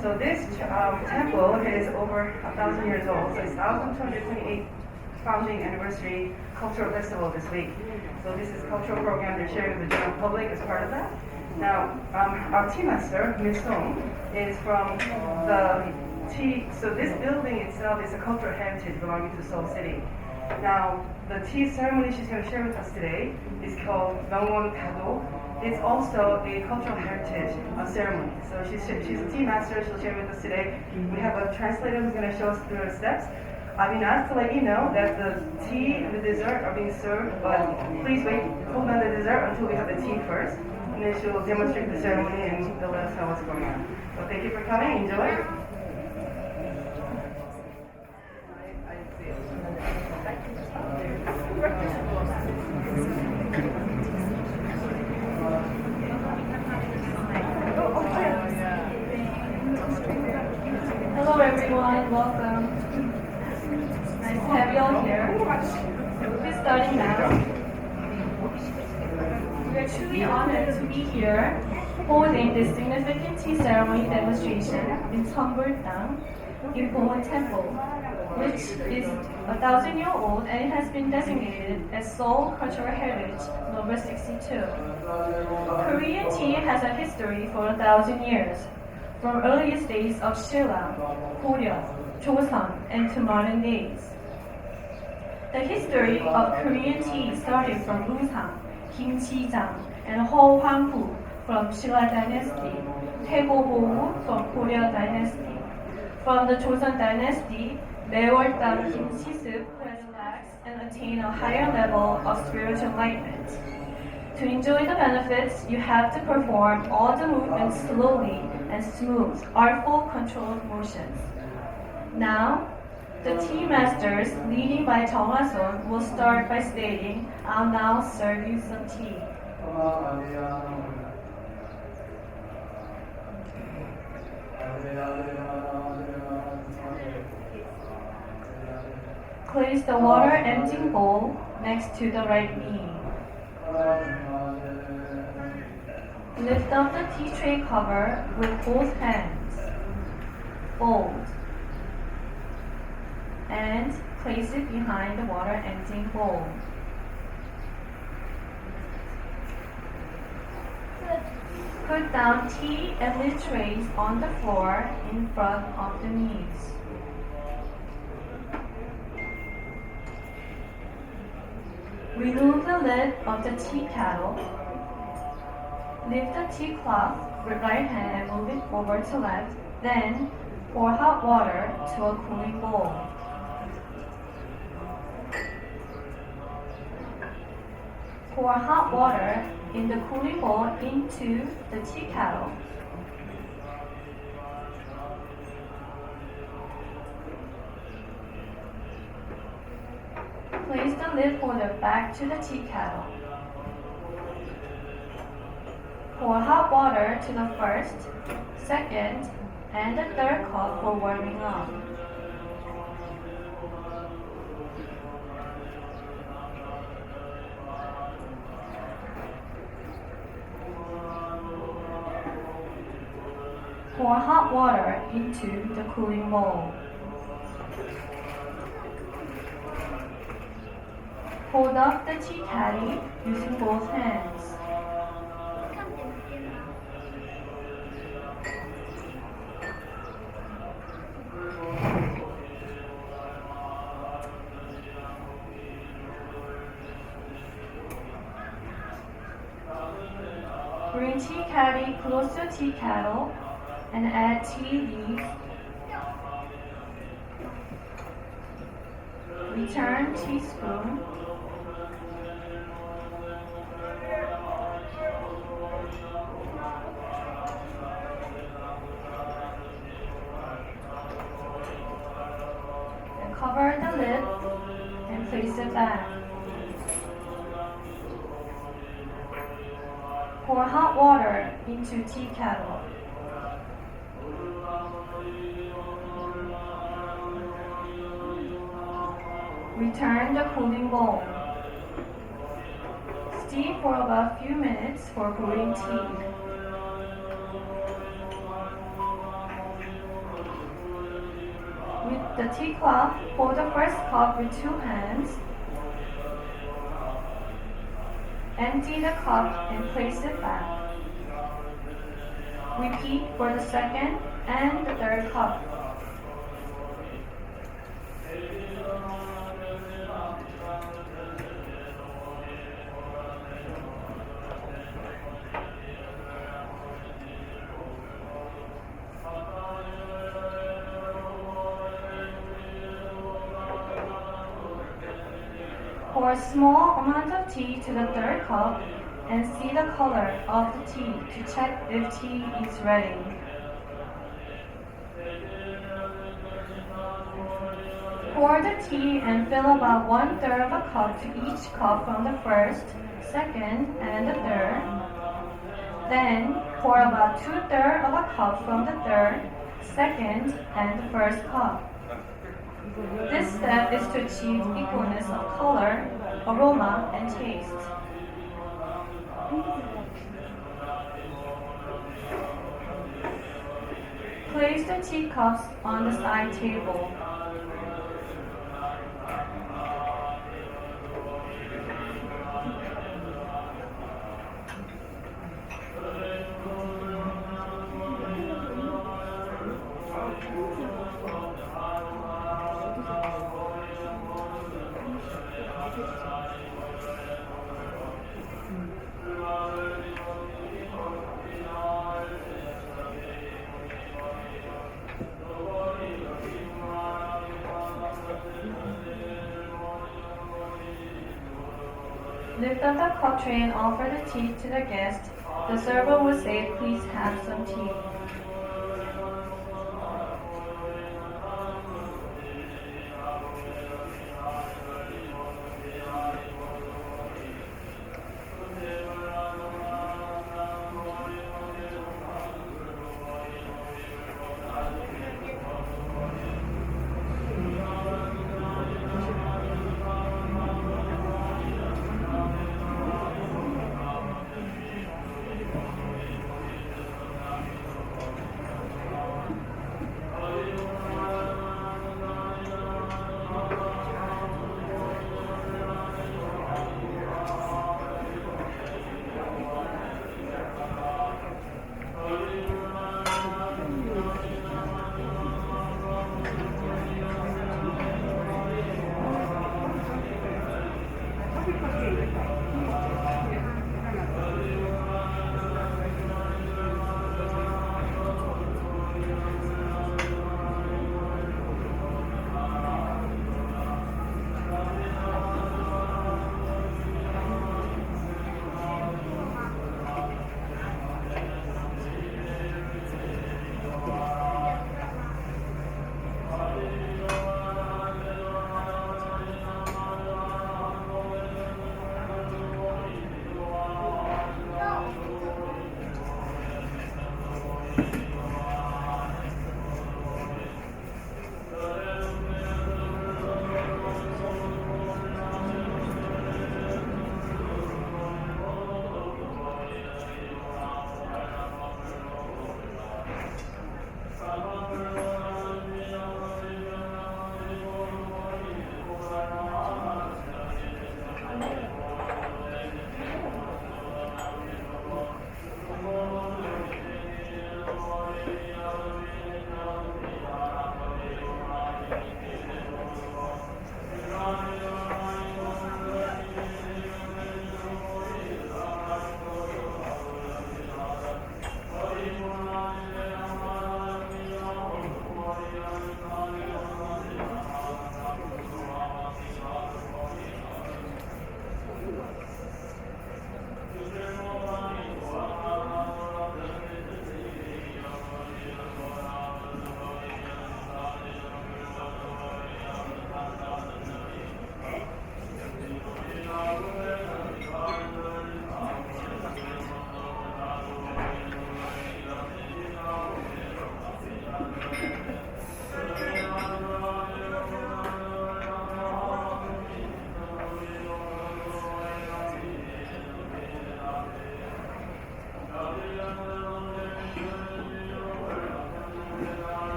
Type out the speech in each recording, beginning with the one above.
So this temple is over 1,000 years old. So it's 1,228 founding anniversary cultural festival this week. So this is a cultural program they're sharing with the general public as part of that. Now, our tea master, Ms. Song, is from the tea. So this building itself is a cultural heritage belonging to Seoul City. Now, the tea ceremony she's going to share with us today is called 봉은무향다도회. It's also a cultural heritage ceremony. So she's a tea master. She'll share with us today. We have a translator who's going to show us through the steps. I've been asked to let you know that the tea and the dessert are being served, but please wait, hold on the dessert until we have the tea first. And then she'll demonstrate the ceremony and they'll let us know what's going on. So thank you for coming. Enjoy. Hello everyone, welcome. Nice to have you all here. We'll be starting now. We are truly honored to be here holding this significant tea ceremony demonstration in Cheongbul-dang in 봉은 Temple, which is 1,000-year-old and it has been designated as Seoul Cultural Heritage number 62. Korean tea has a history for 1,000 years, from earliest days of Silla, Goryeo, Joseon, and to modern days. The history of Korean tea started from Usang, Kim Chi-jang, and Ho Hwang-hu from Silla dynasty, Taego Bo-woo from Goryeo dynasty. From the Joseon dynasty, Maewol-dang Kim Si-seop has relaxed and attained a higher level of spiritual enlightenment. To enjoy the benefits, you have to perform all the movements slowly and smooth, artful, controlled motions. Now, the tea masters, leading by Jung Ha-son, will start by stating, "I'll now serve you some tea." Place the water emptying bowl next to the right knee. Lift up the tea tray cover with both hands. Fold. And place it behind the water emptying bowl. Put down tea and lid trays on the floor in front of the knees. Remove the lid of the tea kettle. Lift the tea cloth with right hand and move it over to left. Then pour hot water to a cooling bowl. Pour hot water in the cooling bowl into the tea kettle. Place the lid holder back to the tea kettle. Pour hot water to the first, second, and the third cup for warming up. Pour hot water into the cooling bowl. Hold up the tea caddy using both hands. Bring tea caddy close to tea kettle and add tea leaves. Return teaspoon. And cover the lid and place it back. Pour hot water into tea kettle. Return the cooling bowl. Steam for about a few minutes for brewing tea. the teacup, hold the first cup with 2 hands. Empty the cup and place it back. Repeat for the second and the third cup. Pour a small amount of tea to the third cup and see the color of the tea to check if tea is ready. Pour the tea and fill about 1/3 of a cup to each cup from the first, second, and the third. Then pour about 2/3 of a cup from the third, second, and the first cup. This step is to achieve equalness of color, aroma, and taste. Place the teacups on the side table. Lift up the cup tray and offer the tea to the guest. The server will say, "Please have some tea."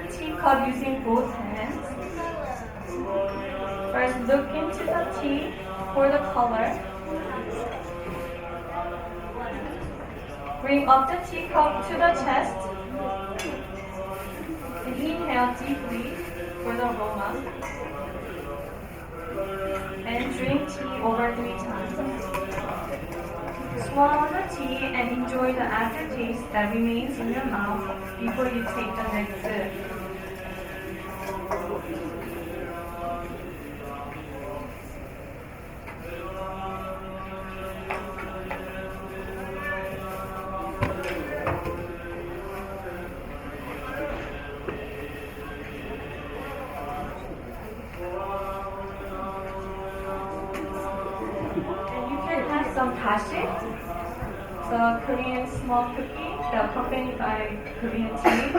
the teacup using both hands. First, look into the tea for the color. Bring up the teacup to the chest. And inhale deeply for the aroma. And drink tea over 3 times. Swallow the tea and enjoy the aftertaste that remains in your mouth before you take the next sip. And you can have some dashik, the Korean small cookie that accompanied by Korean tea.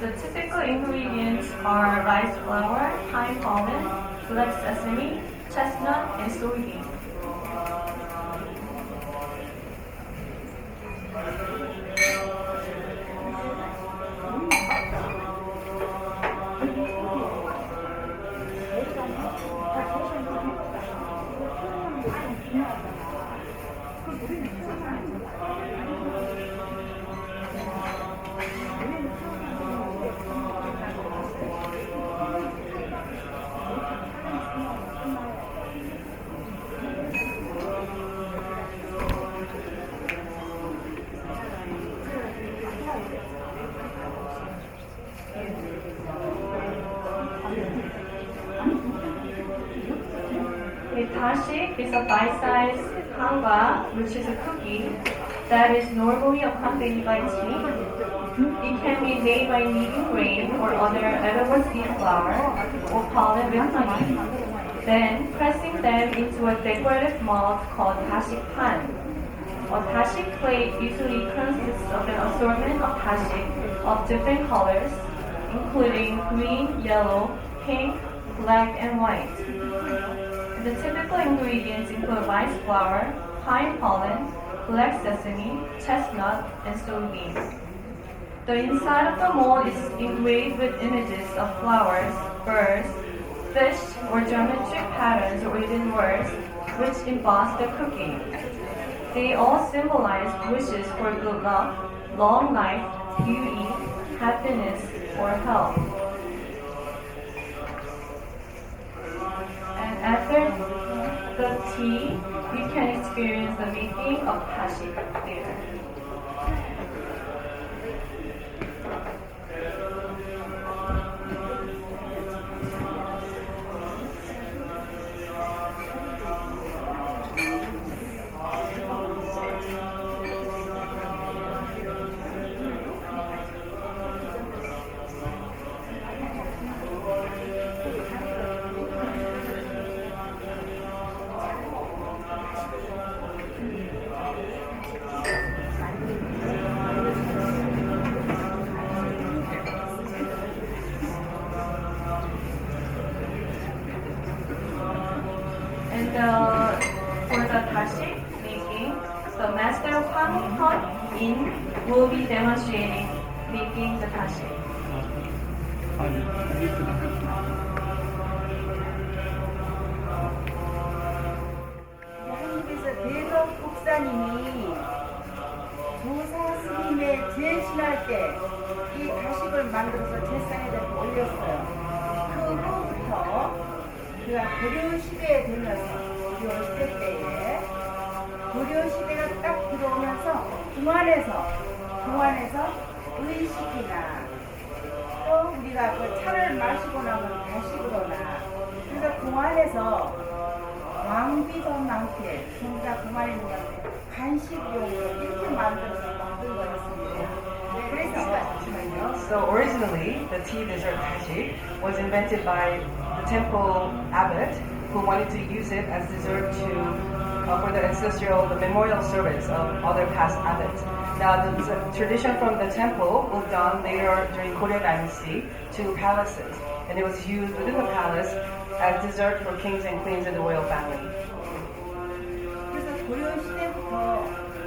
The typical ingredients are rice flour, pine pollen, black sesame, chestnut, and soybean. A dashik is a bite-sized hanga, which is a cookie that is normally accompanied by tea. It can be made by kneading grain or other edible seed flour or pollen with honey, then pressing them into a decorative mold called dashik pan. A dashik plate usually consists of an assortment of dashik of different colors, including green, yellow, pink, black, and white. The typical ingredients include rice flour, pine pollen, black sesame, chestnut, and soybean. The inside of the mold is engraved with images of flowers, birds, fish, or geometric patterns or even words, which emboss the cookie. They all symbolize wishes for good luck, long life, beauty, happiness, or health. And after the tea, you can experience the making of dashik later. For the dashik making, the master of Hong In will be demonstrating making the dashik. 대한민국에서 대덕 목사님이 조사 스님의 제신할 때 이 다식을 만들어서 제상에다 올렸어요. 그 후부터 그가 고려 시대에 되면서 고려 시대 때에 고려 시대가 딱 들어오면서 공안에서 의식이나 또 우리가 그 차를 마시고 나면 다식으로나 그래서 공안에서 왕비전망태 진짜 공안에 있는 건데 간식용으로 이렇게 만들어서 만든 거였습니다. So originally, the tea dessert dashik was invented by the temple abbot who wanted to use it as dessert for the memorial service of other past abbots. Now, the tradition from the temple was done later during Korea dynasty to palaces, and it was used within the palace as dessert for kings and queens in the royal family. 그래서 고려 시대부터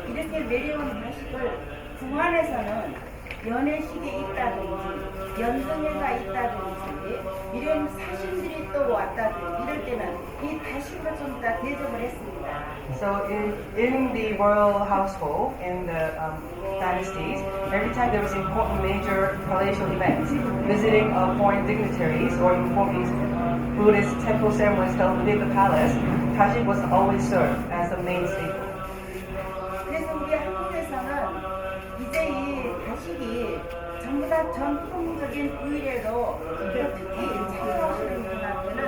이렇게 내려온 다식을 궁안에서는 연회식에 있다든지 연등회가 있다든지 이런 사신들이 또 왔다든지 이럴 때는 이 다식을 좀 다 대접을 했습니다. So in the royal household, in the dynasties, every time there was important major palatial events, visiting of foreign dignitaries or important Buddhist temple ceremonies held within the palace, dashi was always served as the main staple. 그래서 우리 한국에서는 이제 이 다식이 전부 다 전통적인 의례로 특히 참여하시는 분한테는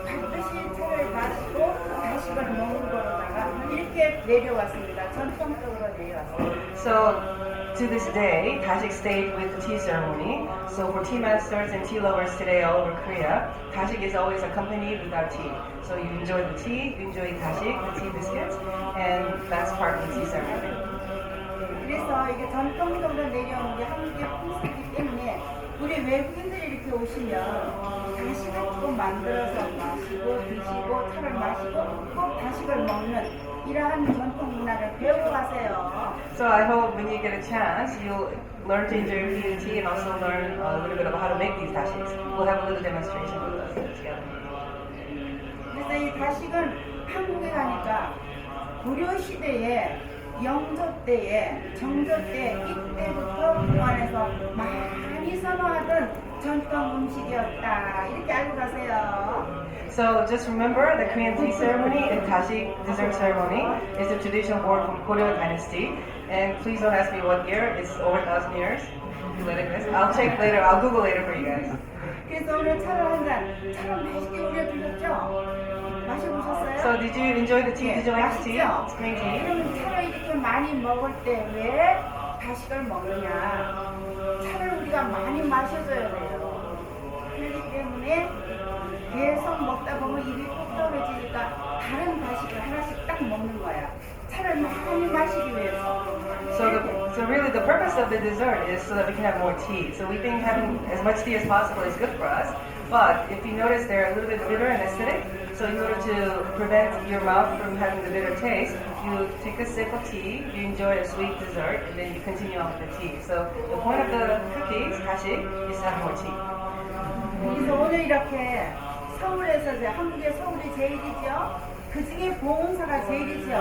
반드시 차를 마시고 다식을 먹는 거로다가 이렇게 내려왔습니다. 전통적으로 내려왔습니다. So to this day, dashik stayed with the tea ceremony. So for tea masters and tea lovers today all over Korea, dashik is always accompanied with our tea. So you enjoy the tea, you enjoy dashik, the tea biscuits, and that's part of the tea ceremony. 그래서 이게 전통적으로 내려온 게 한국의 풍습이기 때문에 우리 외국인들이 이렇게 오시면 다식을 꼭 만들어서 마시고 드시고 차를 마시고 꼭 다식을 먹는 이러한 전통 문화를 배우고 가세요. So I hope when you get a chance, you'll learn to enjoy eating tea and also learn a little bit about how to make these dashiks. We'll have a little demonstration with us together. 그래서 이 다식은 한국에 가니까 고려 시대에 영조 때에 정조 때 이때부터 공안에서 많이 선호하던 전통 음식이었다 이렇게 알고 가세요. So just remember the Korean tea ceremony and dashik dessert ceremony is a tradition born from Goryeo dynasty. And please don't ask me what year, it's over 1,000 years. You let it guess. I'll check later, I'll Google later for you guys. 그래서 오늘 차를 한 잔, 차를 맛있게 우려주셨죠? 마셔보셨어요? So did you enjoy the tea? Did you like the tea? 맛있죠? It's green tea. 그러면 차를 이렇게 많이 먹을 때 왜 다식을 먹느냐? 차를 우리가 많이 마셔줘야 돼요. 그렇기 때문에 계속 먹다 보면 입이 꼭 떨어지니까 다른 다식을 하나씩 딱 먹는 거야. 차를 많이 마시기 위해서. So really the purpose of the dessert is so that we can have more tea. So we think having as much tea as possible is good for us. But if you notice they're a little bit bitter and acidic, so in order to prevent your mouth from having the bitter taste, you take a sip of tea, you enjoy a sweet dessert, and then you continue on with the tea. So the point of the cookies, dashik, is to have more tea. 그래서 오늘 이렇게 서울에서 한국의 서울이 제일이죠. 그 중에 봉은사가 제일이죠.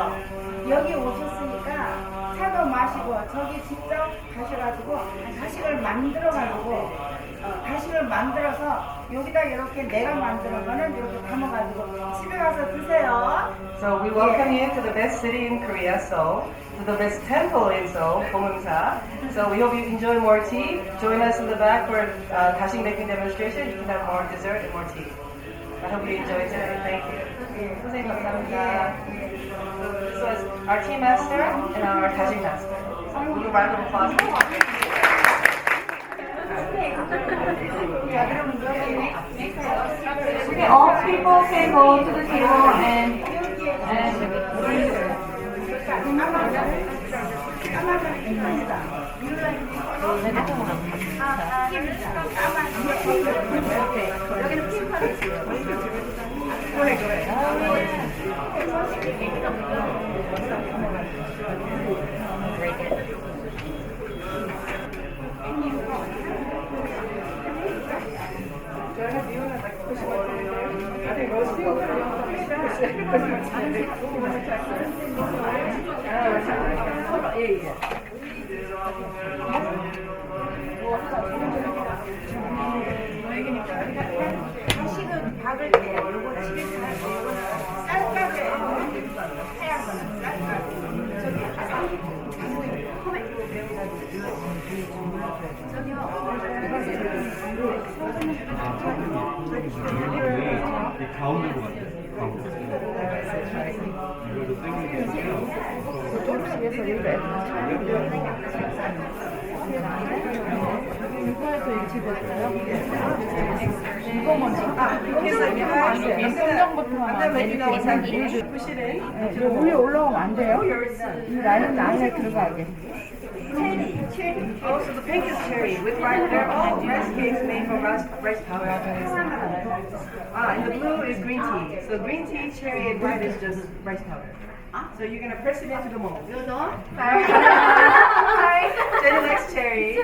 여기 오셨으니까 차도 마시고 저기 직접 가셔가지고 다식을 만들어가지고 다식을 만들어서 여기다 이렇게 내가 만드는 거는 이렇게 담아가지고 집에 가서 드세요. So we welcome you to the best city in Korea, Seoul, to the best temple in Seoul, 봉은사. So we hope you enjoy more tea. Join us in the back for dashik making demonstration. You can have more dessert and more tea. I hope you enjoy today. Thank you. 선생님 감사합니다. So this was our tea master and our dashik master. Give a round of applause. Okay, all people can go to the table and 여기는 핑크를 다식은 박을 때 요거 집에 가서 요거는 쌀가루에 하얀 거는 쌀가루 가운데로 같아요. 이거도 이거 먼저 위에 올라오면 안 돼요? 이 라인 안에 들어가게. 체리 Also, the pink is cherry with rice. They're all rice cakes made from rice powder. And the blue is green tea. So green tea, cherry, and white is just rice powder. So you're gonna press it into the mold. Sorry. Jenny likes cherry.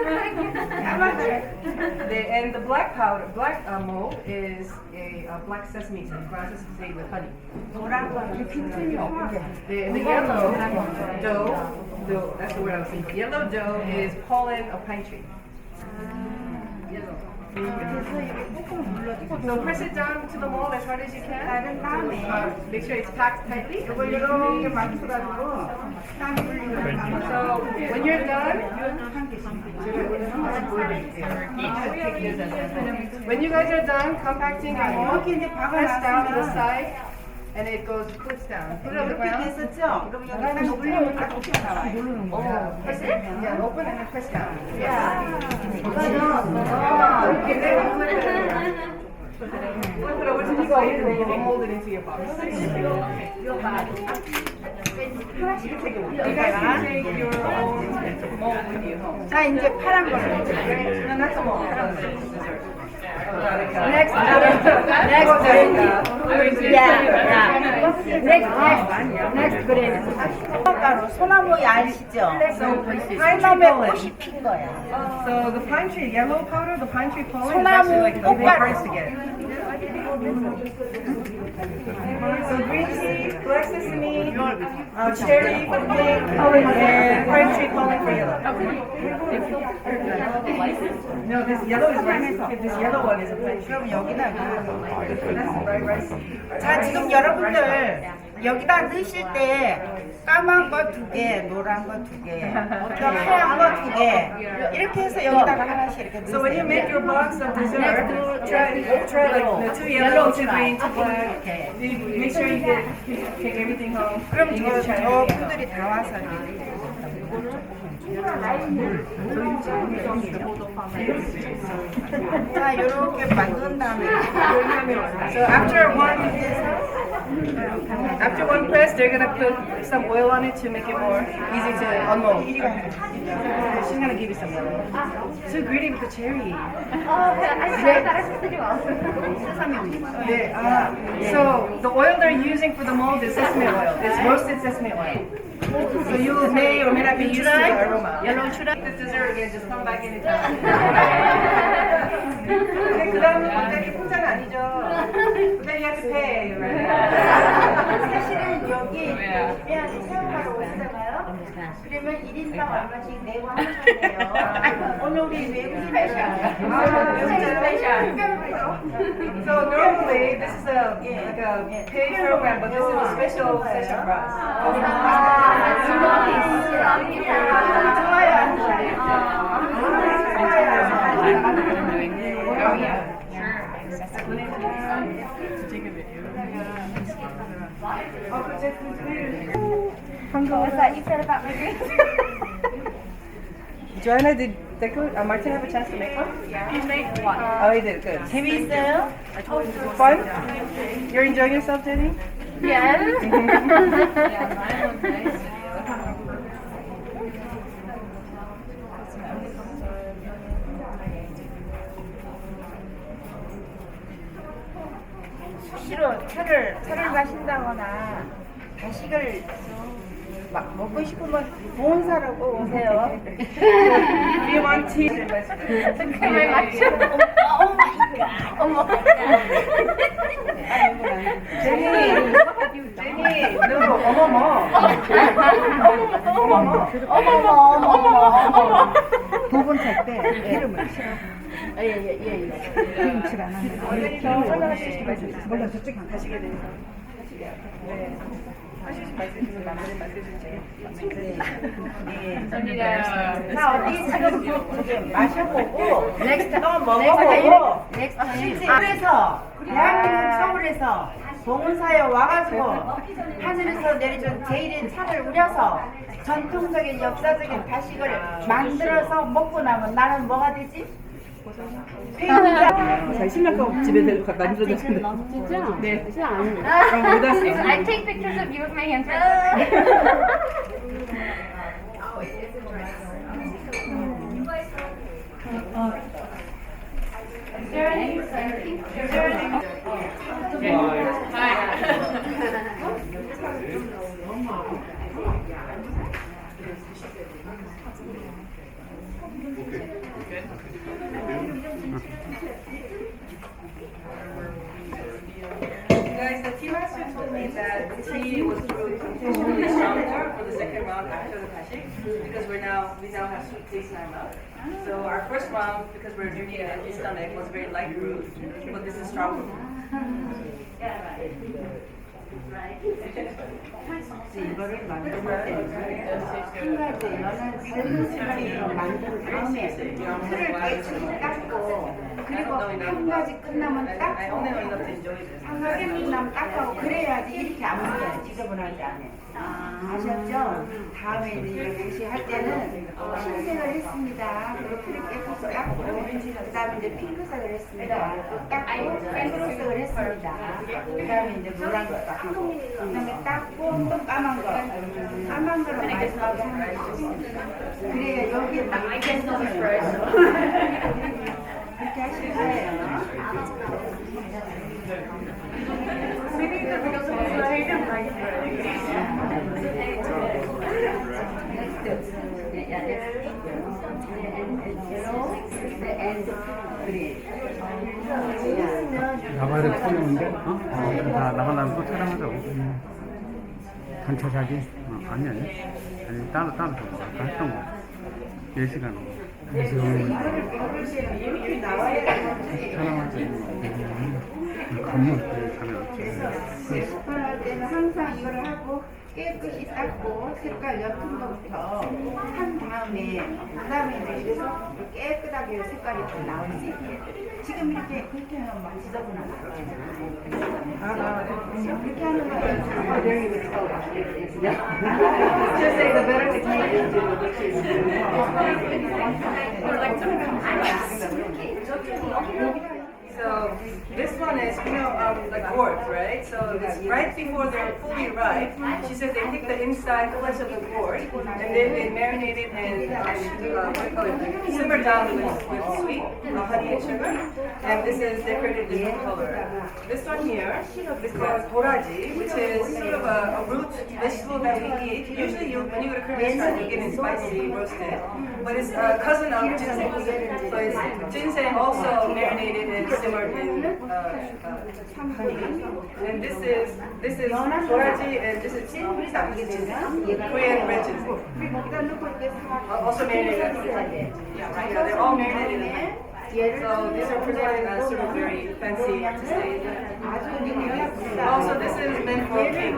And the black powder, black mold is a black sesame seed, ground sesame seed with honey. The yellow dough, that's the word I was thinking. Yellow dough is pollen of pine tree. So press it down to the mold as hard as you can. Make sure it's packed tightly. So when you're done, when you guys are done compacting the mold, press down to the side. And it goes, puts down. Put it on the ground. Press it? Yeah, open and then press down. Flip it over to the side and then you can hold it into your box. You guys can take your own mold with you home. 자, 이제 파란 걸로. No, not the mold. Dessert. Next. Next 그래. 가루 소나무 아시죠? 소나무에 꽃이 핀 거야. So the pine tree yellow powder, the pine tree pollen is 소나무 actually like the 꽃가루. first to get. So green tea, black sesame, cherry for pink, and pine tree pollen for yellow. No, this yellow is rice. This yellow one is a pine tree. 그럼 여기다 That's the rice. 자, 지금 여러분들 여기다 넣으실 때 까만 거 2개, 노란 거 2개, 하얀 거 2개 이렇게 해서 여기다가 하나씩 이렇게 So when you 넣으세요. make your box of dessert, try like the 2 yellow, 2 green, 2 black. You make sure you take everything home. 그럼 You can try 저 everything. 분들이 다 와서 자, 이렇게 만든 다음에 So after one press, they're gonna put some oil on it to make it more easy to unmold. She's gonna give you some oil. Too greedy with the cherry. So the oil they're using for the mold is sesame oil. It's roasted sesame oil. So you may or may not be used to the aroma. Yellow chuda. The dessert again, just come back anytime. 그 다음에 갑자기 포장 아니죠? Then you have to pay, right? 사실은 여기 그냥 체험하러 오시잖아요. 그러면 1인당 얼마씩 내고 하는 거예요. 오늘 우리 외국인 So normally this is like a paid program, but this is a special session for us. Joanna, did Martin have a chance to make one? Yeah. He made one. Oh, he did. Good. 재밌어요? Fun? You're enjoying yourself, Jenny? Yes. 수시로 차를 마신다거나 다식을 막 먹고 싶으면 봉사로 꼭 오세요. Do you want tea? 그걸 맞춰. 오 마이 갓. 어머. Jenny, no, 어머머. 어머머. 부분 찰때 기름을 싫어. 예예예. 기름칠 안 하는. 설명하실 말씀 몰라 저쪽에 가시게 되니까. 네. 하실 말씀 말씀해 주세요. 자 어디 지금 마셔보고 넥스트 또 먹어보고 그래서 대한민국 서울에서 봉은사에 와가지고 하늘에서 내려준 제일의 차를 우려서 전통적인 역사적인 다식을 만들어서 먹고 나면 나는 뭐가 되지? 잘 신랑감 집에 만들어졌습니다. 진짜? 네. 진짜 안 해. 그럼 못 왔어요. I take pictures of you with my hands. Guys, the tea master told me that the tea was brewed intentionally stronger for the second round after the dashik because we now have sweet taste in our mouth. So our first round, because we're drinking it empty stomach, was very light brewed, but this is stronger. 이거를 만들 때 한 가지 너는 삶은 시간으로 만든 다음에 틀을 깨끗이 닦고 그리고 한 가지 끝나면 닦고 한 가지 끝나면 닦고 그래야지 이렇게 안 먹어요. 지저분하지 않아. 아셨죠? 다음에 이제 배시할 때는 흰색을 했습니다. 그리고 틀을 깨끗이 닦고 그 다음에 이제 핑크색을 했습니다. 또 닦고 핑크색을 했습니다. 그 다음에 이제 노란색 닦고 그 다음에 닦고 또 까만 거 까만 거로 마지막에 하는 거 그래야 여기에 막 이렇게 하실 거예요. 나발을 켜놓은데? 나발라면 또 촬영하자고. 단체 사진? 아니, 따로 아까 했던 거. 4시간. 그래서 촬영하자. 건물 가면 습관할 때는 항상 이거를 하고 깨끗이 닦고 색깔 옅은 것부터 한 다음에 그 다음에 이제 이래서 깨끗하게 색깔이 좀 나올 수 있게 지금 이렇게 그렇게 하면 막 지저분하게 그렇게 하는 거예요. So this one is, like gourds, right? So it's right before they're fully ripe. She said they take the inside flesh of the gourd and then they marinate it and simmer down with sweet honey and sugar. And this is decorated different color. This one here is called boraji, which is sort of a root vegetable that we eat. Usually when you go to Korean restaurant, you get it spicy, roasted. But it's a cousin of ginseng. So it's ginseng also marinated and simmered in honey. And this is boraji and this is Korean red ginseng. Also marinated in honey. Yeah, they're all marinated in honey. So these are presented as sort of very fancy to say. Also, this is meant for cake.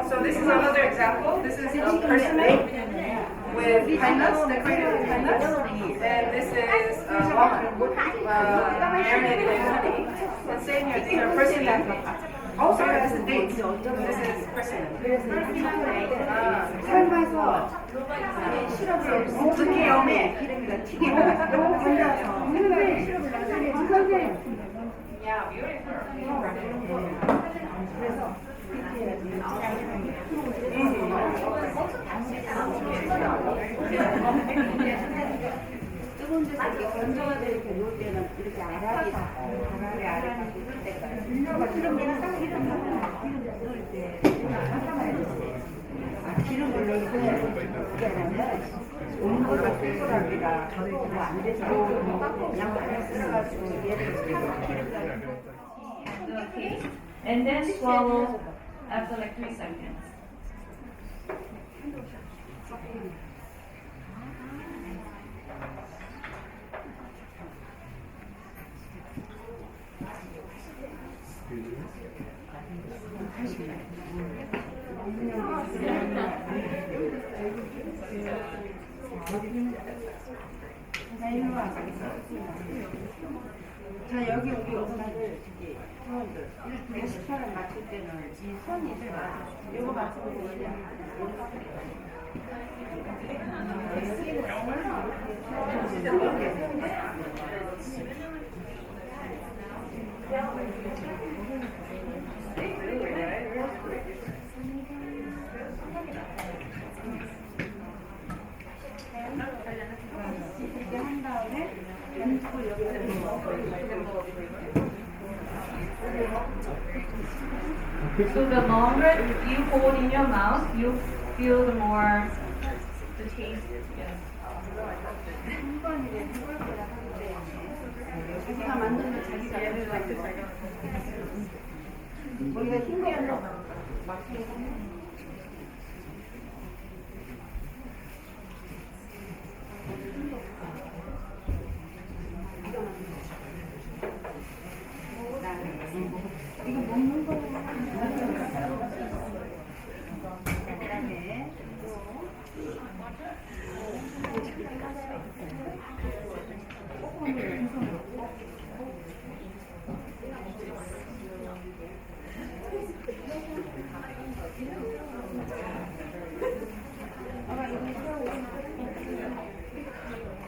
So this is another example. This is persimmon with pine nuts, decorated with pine nuts. And this is marinated in honey. And same here, these are persimmon. Oh, sorry, this is dates. This is persimmon. 삶아서 시럽을 묵은 다음에 기름에다 튀기고 건져서 시럽을 나중에 Yeah, beautiful. 그래서 뜨거운 데서 이렇게 건져가지고 이렇게 놓을 때는 이렇게 아라리 이럴 때가 그럼 내가 딱 기름 넣을 때 기름을 넣을 때 그게 하면 온도가 쏠쏠하기가 저희가 안 돼서 양파를 쓸어가지고 얘를 기름을 Okay. And then swallow after like 3 seconds. 자 여기 우리 엄마들 저기 회원들 이렇게 식사를 마칠 때는 이 손이들 이거 맞추고 그냥 So the longer you hold in your mouth, you feel the more the taste. Yes. 자기가 만든 거 자기가 우리가 신기한 거 막히게 이거 먹는 거 그다음에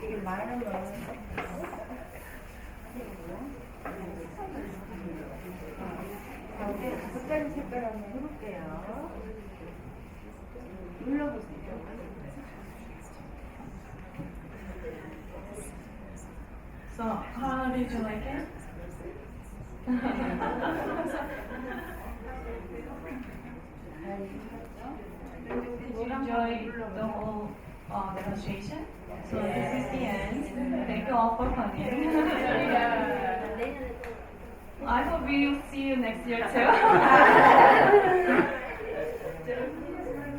이게 많은 거 가운데 5가지 색깔 한번 해볼게요. 눌러보세요. So how did you like it? Did you enjoy the whole demonstration? So this is the end. Thank you all for coming. I hope we will see you next year too.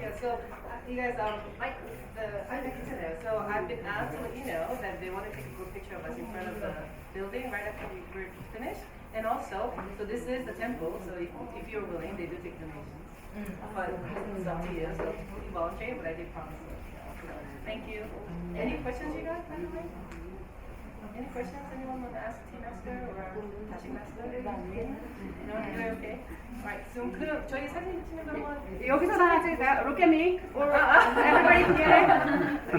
Yeah, so you guys, like the, so I've been asked to let you know that they want to take a group picture of us in front of the building right after we were finished. And also, so this is the temple, so if you're willing, they do take donations. But it's up to you, so you volunteer, but I did promise. So, thank you. Any questions you guys, by the way? Any questions anyone want to ask Tea Master or Dashi Master? No, you're okay. Alright, so 그럼 저희 사진 찍는 거 한번 여기서 다 찍을까요? Look at me. Or everybody here.